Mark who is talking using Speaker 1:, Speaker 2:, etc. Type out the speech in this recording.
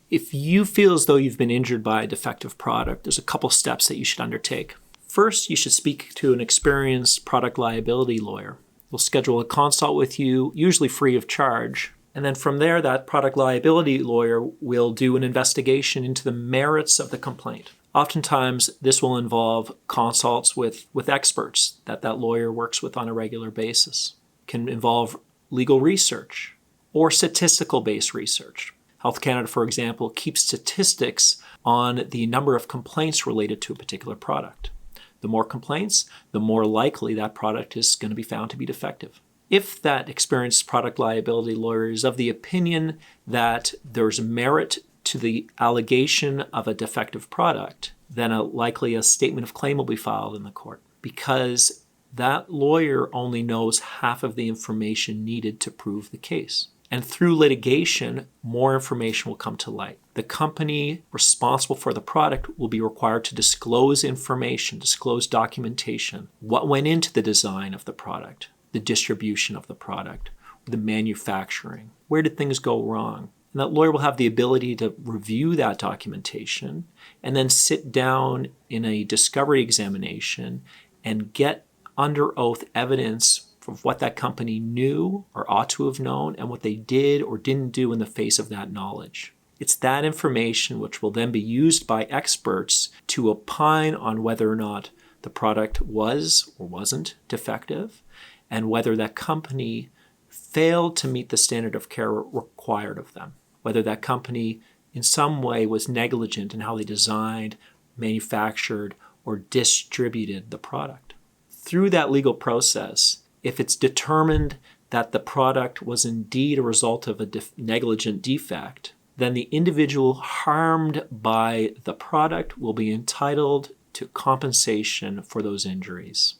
Speaker 1: If you feel as though you've been injured by a defective product, there's a couple steps that you should undertake. First, you should speak to an experienced product liability lawyer. They'll schedule a consult with you, usually free of charge. And then from there, that product liability lawyer will do an investigation into the merits of the complaint. Oftentimes, this will involve consults with experts that lawyer works with on a regular basis. It can involve legal research or statistical-based research. Health Canada, for example, keeps statistics on the number of complaints related to a particular product. The more complaints, the more likely that product is going to be found to be defective. If that experienced product liability lawyer is of the opinion that there's merit to the allegation of a defective product, then likely a statement of claim will be filed in the court, because that lawyer only knows half of the information needed to prove the case. And through litigation, more information will come to light. The company responsible for the product will be required to disclose information, disclose documentation, what went into the design of the product, the distribution of the product, the manufacturing. Where did things go wrong? And that lawyer will have the ability to review that documentation and then sit down in a discovery examination and get under oath evidence of what that company knew or ought to have known and what they did or didn't do in the face of that knowledge. It's that information which will then be used by experts to opine on whether or not the product was or wasn't defective, and whether that company failed to meet the standard of care required of them, whether that company in some way was negligent in how they designed, manufactured, or distributed the product. Through that legal process, if it's determined that the product was indeed a result of a negligent defect, then the individual harmed by the product will be entitled to compensation for those injuries.